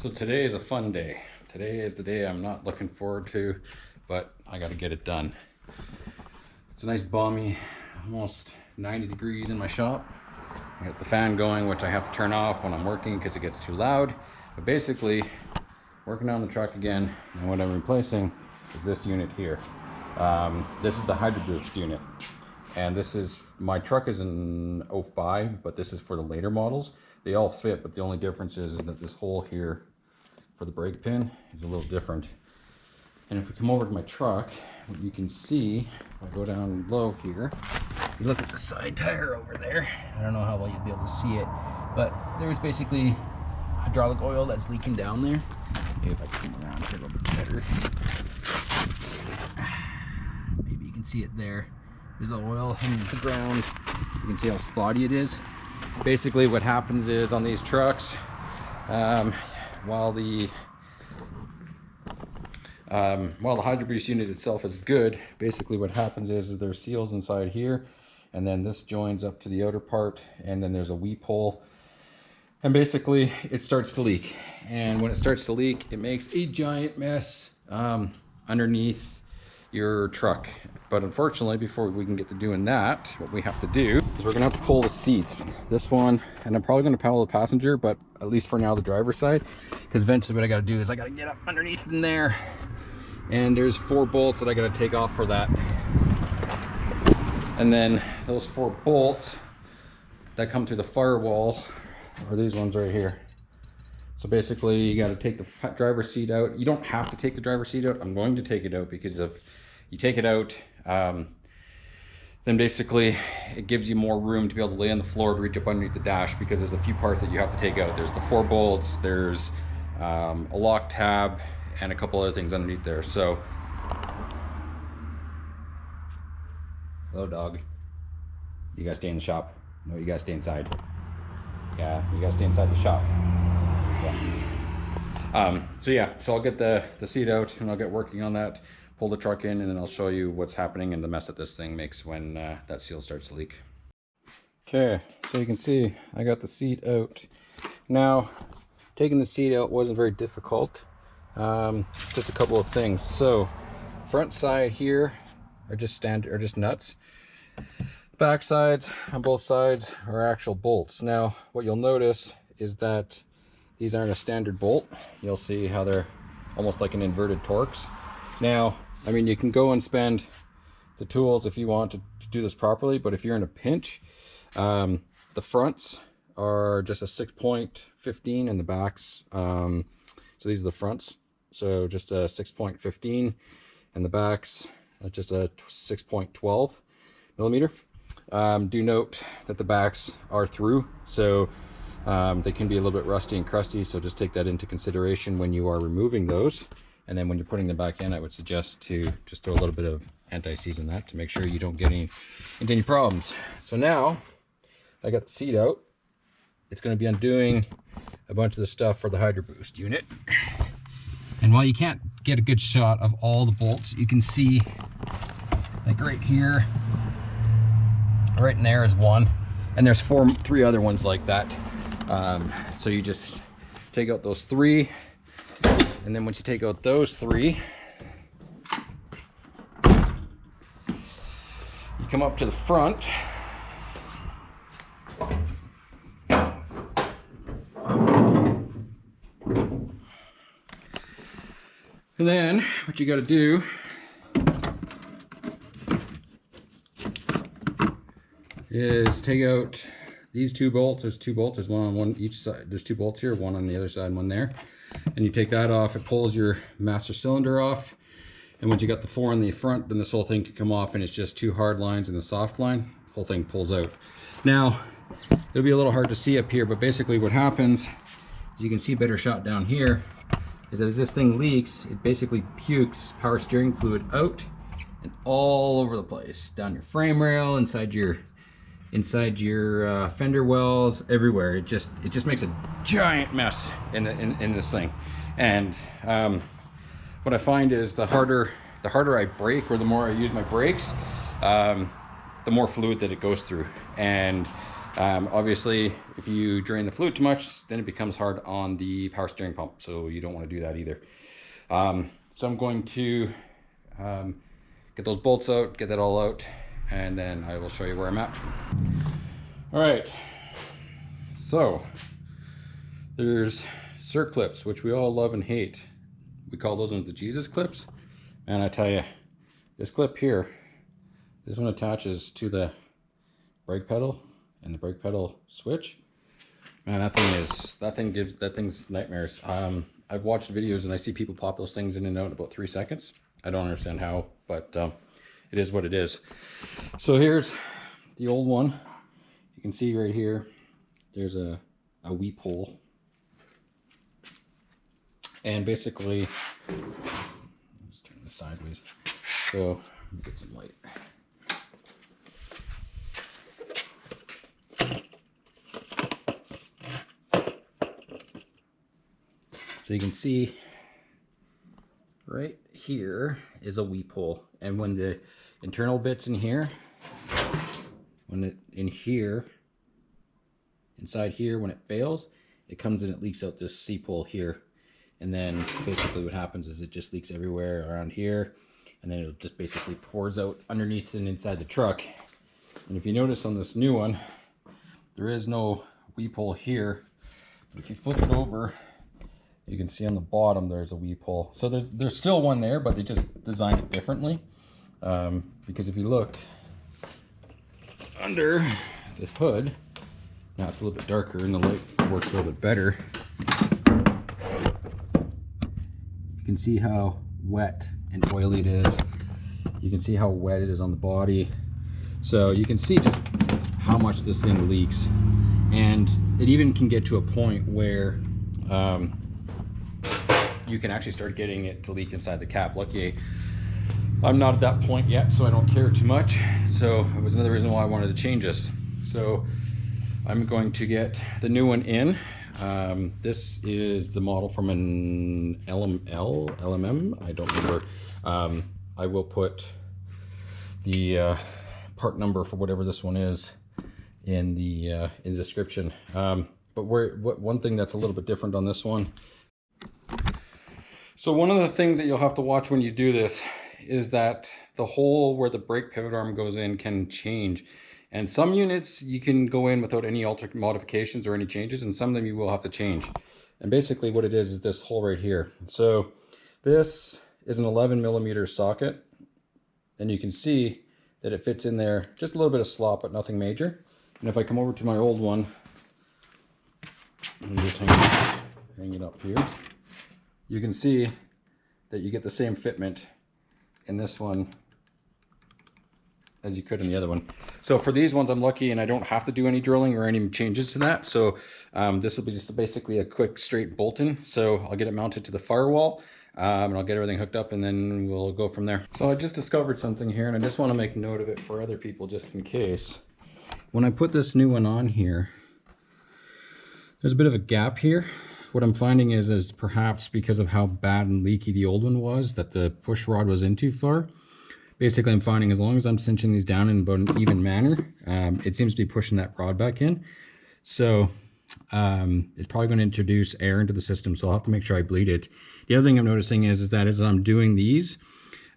So today is a fun day. Today is the day I'm not looking forward to, but I got to get it done. It's a nice balmy, almost 90 degrees in my shop. I got the fan going, which I have to turn off when I'm working because it gets too loud. But basically, working on the truck again, and what I'm replacing is this unit here. This is the Hydroboost unit. And this is, my truck is in 05, but this is for the later models. They all fit, but the only difference is that this hole here for the brake pin is a little different. And if we come over to my truck, what you can see, if I go down low here, you look at the side tire over there. I don't know how well you'll be able to see it, but there's basically hydraulic oil that's leaking down there. Maybe if I come around here a little bit better. Maybe you can see it there. There's the oil hitting the ground. You can see how spotty it is. Basically what happens is on these trucks, while the Hydroboost unit itself is good, basically what happens is there's seals inside here, and then this joins up to the outer part, and then there's a weep hole, and basically it starts to leak. And when it starts to leak, it makes a giant mess underneath your truck. But unfortunately, before we can get to doing that, what we have to do is we're gonna have to pull the seats. This one, and I'm probably gonna pull the passenger, but at least for now the driver's side, because eventually what I gotta do is I gotta get up underneath in there, and there's 4 bolts that I gotta take off for that. And then those 4 bolts that come through the firewall are these ones right here. So basically you got to take the driver's seat out. You don't have to take the driver's seat out. I'm going to take it out because if you take it out, then basically it gives you more room to be able to lay on the floor to reach up underneath the dash, because there's a few parts that you have to take out. There's the 4 bolts, there's a lock tab, and a couple other things underneath there. So, hello dog. You guys stay in the shop. No, you guys stay inside. Yeah, you guys stay inside the shop. Yeah. So I'll get the seat out and I'll get working on that, pull the truck in, and then I'll show you what's happening and the mess that this thing makes when that seal starts to leak. Okay, so you can see I got the seat out. Now, taking the seat out wasn't very difficult. Just a couple of things. So, front side here are just nuts. Back sides on both sides are actual bolts. Now, what you'll notice is that these aren't a standard bolt. You'll see how they're almost like an inverted Torx. Now, I mean, you can go and spend the tools if you want to do this properly, but if you're in a pinch, the fronts are just a 6.15 and the backs, so these are the fronts, so just a 6.15, and the backs just a 6.12 millimeter. Do note that the backs are through, so they can be a little bit rusty and crusty, so just take that into consideration when you are removing those. And then when you're putting them back in, I would suggest to just throw a little bit of anti-seize in that to make sure you don't get into any problems. So now I got the seat out. It's going to be undoing a bunch of the stuff for the Hydroboost unit. And while you can't get a good shot of all the bolts, you can see like right here, right in there is one, and there's 3 other ones like that. So you just take out those 3, and then once you take out those 3, you come up to the front, and then what you got to do is take out these 2 bolts. There's 2 bolts. There's one on each side. There's 2 bolts here, one on the other side and one there. And you take that off. It pulls your master cylinder off. And once you got the 4 on the front, then this whole thing can come off, and it's just 2 hard lines and the soft line. The whole thing pulls out. Now, it'll be a little hard to see up here, but basically what happens is you can see better shot down here, is that as this thing leaks, it basically pukes power steering fluid out and all over the place, down your frame rail, inside your fender wells, everywhere. It just makes a giant mess in this thing. And what I find is the harder I brake, or the more I use my brakes, the more fluid that it goes through. And Obviously, if you drain the fluid too much, then it becomes hard on the power steering pump. So you don't want to do that either. So I'm going to get those bolts out, get that all out, and then I will show you where I'm at. All right, so there's circlips, which we all love and hate. We call those ones the Jesus clips. And I tell you, this clip here, this one attaches to the brake pedal and the brake pedal switch. Man, that thing's nightmares. I've watched videos and I see people pop those things in and out in about 3 seconds. I don't understand how, but it is what it is. So here's the old one. You can see right here, there's a weep hole. And basically, let's turn this sideways. So, let me get some light. So you can see right here is a weep hole. And when the internal bit's in here, inside here, when it fails, it comes and it leaks out this seep hole here. And then basically what happens is it just leaks everywhere around here. And then it just basically pours out underneath and inside the truck. And if you notice on this new one, there is no weep hole here. But if you flip it over, you can see on the bottom there's a weep hole. So there's still one there, but they just designed it differently. Because if you look under the hood, now it's a little bit darker and the light works a little bit better. You can see how wet and oily it is. You can see how wet it is on the body. So you can see just how much this thing leaks. And it even can get to a point where you can actually start getting it to leak inside the cap. Lucky I'm not at that point yet, so I don't care too much. So it was another reason why I wanted to change this. So I'm going to get the new one in. This is the model from an LMM, I don't remember. I will put the part number for whatever this one is in the description. But one thing that's a little bit different on this one. So one of the things that you'll have to watch when you do this is that the hole where the brake pivot arm goes in can change. And some units you can go in without any modifications or any changes, and some of them you will have to change. And basically what it is this hole right here. So this is an 11mm socket, and you can see that it fits in there, just a little bit of slop, but nothing major. And if I come over to my old one, and just hang it up here, you can see that you get the same fitment in this one as you could in the other one. So for these ones, I'm lucky and I don't have to do any drilling or any changes to that. So this will be just basically a quick straight bolt-in. So I'll get it mounted to the firewall and I'll get everything hooked up and then we'll go from there. So I just discovered something here and I just want to make note of it for other people just in case. When I put this new one on here, there's a bit of a gap here. What I'm finding is perhaps because of how bad and leaky the old one was, that the push rod was in too far. Basically, I'm finding as long as I'm cinching these down in about an even manner, it seems to be pushing that rod back in. So it's probably going to introduce air into the system, so I'll have to make sure I bleed it. The other thing I'm noticing is that as I'm doing these,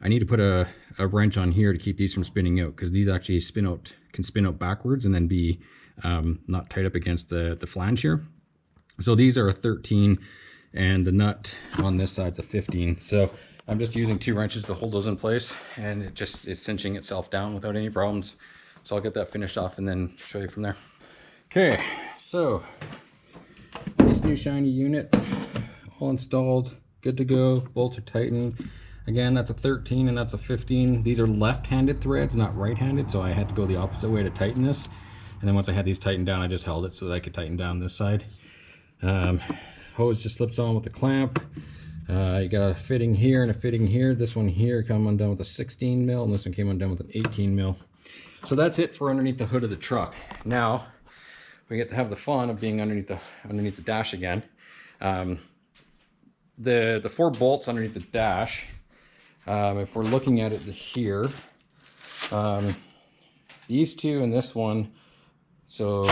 I need to put a wrench on here to keep these from spinning out, because these actually can spin out backwards and then be not tight up against the flange here. So these are a 13 and the nut on this side's a 15. So I'm just using 2 wrenches to hold those in place, and it's cinching itself down without any problems. So I'll get that finished off and then show you from there. Okay, so nice new shiny unit, all installed, good to go, bolts are tightened. Again, that's a 13 and that's a 15. These are left-handed threads, not right-handed, so I had to go the opposite way to tighten this. And then once I had these tightened down, I just held it so that I could tighten down this side. Hose just slips on with the clamp. You got a fitting here and a fitting here. This one here came undone with a 16 mil, and this one came undone with an 18 mil. So that's it for underneath the hood of the truck. Now we get to have the fun of being underneath the dash again. The 4 bolts underneath the dash. If we're looking at it here, these 2 and this one So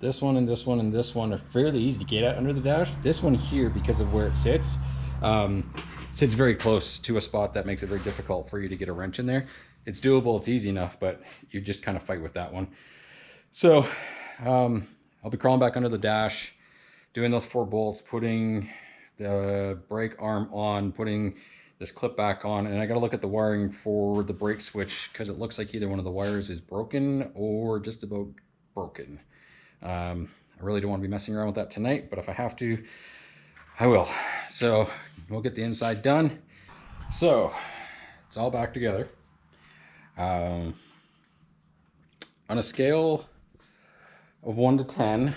this one and this one and this one are fairly easy to get at under the dash. This one here, because of where it sits, sits very close to a spot that makes it very difficult for you to get a wrench in there. It's doable, it's easy enough, but you just kind of fight with that one. So I'll be crawling back under the dash, doing those 4 bolts, putting the brake arm on, putting this clip back on, and I got to look at the wiring for the brake switch because it looks like either one of the wires is broken or just about broken. I really don't want to be messing around with that tonight, but if I have to, I will. So we'll get the inside done. So it's all back together. On a scale of 1 to 10,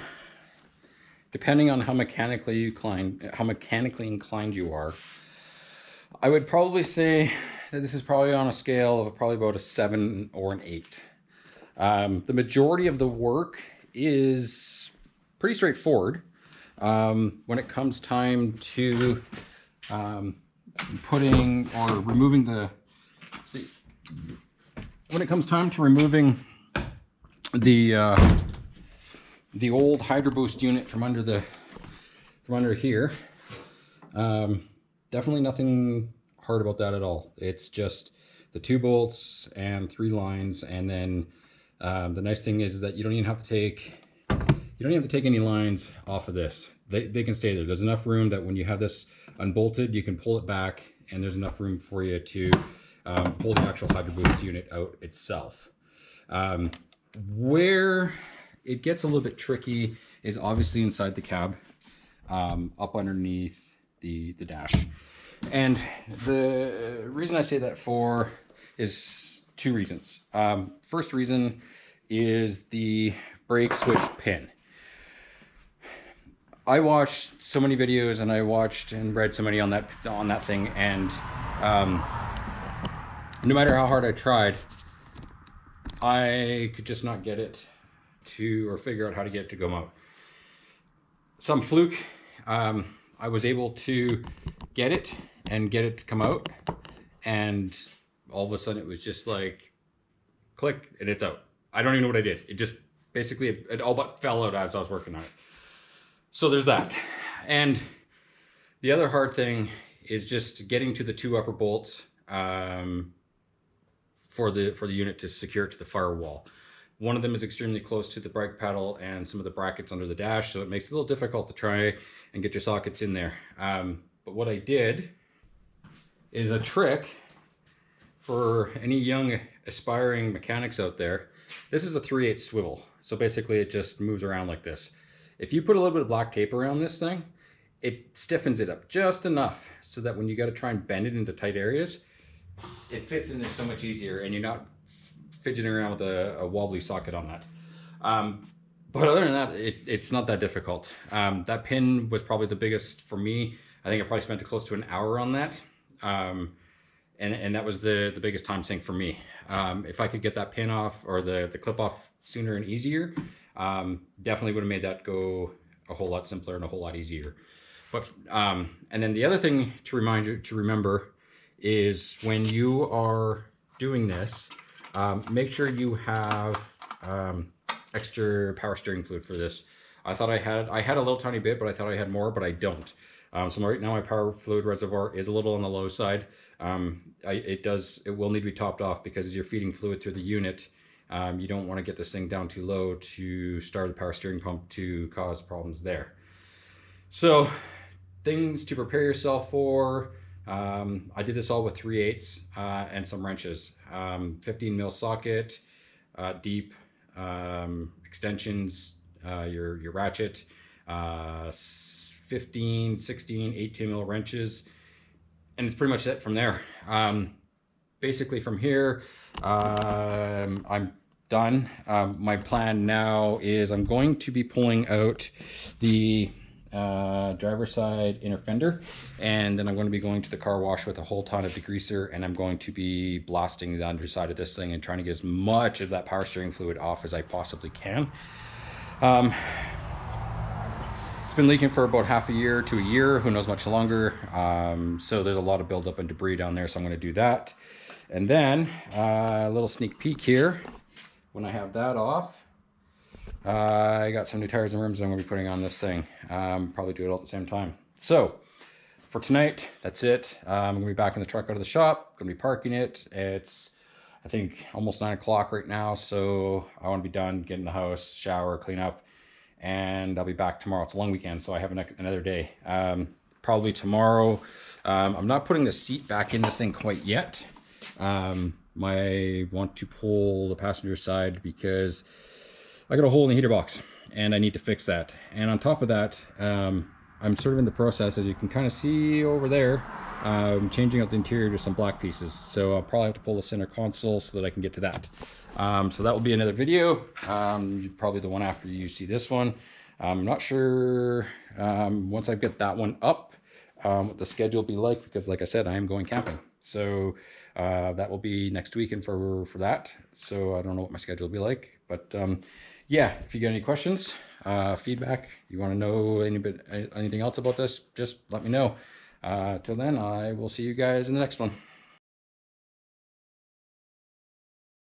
depending on how mechanically inclined you are, I would probably say that this is probably on a scale of probably about a 7 or an 8. The majority of the work is pretty straightforward. When it comes time to removing the old Hydroboost unit from under here, definitely nothing hard about that at all. It's just the 2 bolts and 3 lines, and then the nice thing is that you don't even have to take any lines off of this. They can stay there. There's enough room that when you have this unbolted, you can pull it back, and there's enough room for you to pull the actual Hydroboost unit out itself. Where it gets a little bit tricky is obviously inside the cab, up underneath the dash. And the reason I say that for is 2 reasons. First reason is the brake switch pin. I watched so many videos and I watched and read so many on that thing, and no matter how hard I tried, I could just not get it to, or figure out how to get it to go out. Some fluke, I was able to get it to come out, and all of a sudden it was just like click and it's out. I don't even know what I did. It just basically, it all but fell out as I was working on it. So there's that. And the other hard thing is just getting to the 2 upper bolts for the unit to secure it to the firewall. One of them is extremely close to the brake pedal and some of the brackets under the dash, so it makes it a little difficult to try and get your sockets in there. But what I did is a trick for any young aspiring mechanics out there. This is a 3/8 swivel, so basically it just moves around like this. If you put a little bit of black tape around this thing, it stiffens it up just enough so that when you got to try and bend it into tight areas, it fits in there so much easier, and you're not fidgeting around with a wobbly socket on that. But other than that, it's not that difficult. That pin was probably the biggest for me. I think I probably spent close to an hour on that. And that was the biggest time sink for me. If I could get that pin off, or the clip off sooner and easier, definitely would have made that go a whole lot simpler and a whole lot easier. But and then the other thing to remember is when you are doing this, make sure you have extra power steering fluid for this. I thought I had a little tiny bit, but I thought I had more, but I don't. So right now my power fluid reservoir is a little on the low side. It will need to be topped off, because as you're feeding fluid through the unit, you don't want to get this thing down too low to start the power steering pump to cause problems there. So things to prepare yourself for. I did this all with 3/8 and some wrenches. 15 mil socket, deep, extensions, your ratchet, 15, 16, 18 mil wrenches, and it's pretty much it from there. Basically from here, I'm done. My plan now is I'm going to be pulling out the driver's side inner fender, and then I'm going to be going to the car wash with a whole ton of degreaser, and I'm going to be blasting the underside of this thing and trying to get as much of that power steering fluid off as I possibly can. It's been leaking for about half a year to a year, who knows much longer. So there's a lot of buildup and debris down there, so I'm going to do that. And then a little sneak peek here, when I have that off, I got some new tires and rims I'm going to be putting on this thing. Probably do it all at the same time. So for tonight, that's it. I'm going to be back in the truck out of the shop. Going to be parking it. It's, I think, almost 9 o'clock right now. So I want to be done, get in the house, shower, clean up, and I'll be back tomorrow. It's a long weekend, so I have another day. Probably tomorrow. I'm not putting the seat back in this thing quite yet. I want to pull the passenger side because I got a hole in the heater box and I need to fix that. And on top of that, I'm sort of in the process, as you can kind of see over there, changing out the interior to some black pieces. So I'll probably have to pull the center console so that I can get to that. So that will be another video, probably the one after you see this one. I'm not sure once I get that one up, what the schedule will be like, because like I said, I am going camping. So that will be next weekend for that. So I don't know what my schedule will be like, but yeah, if you got any questions, feedback, you want to know anything else about this, just let me know. Till then, I will see you guys in the next one.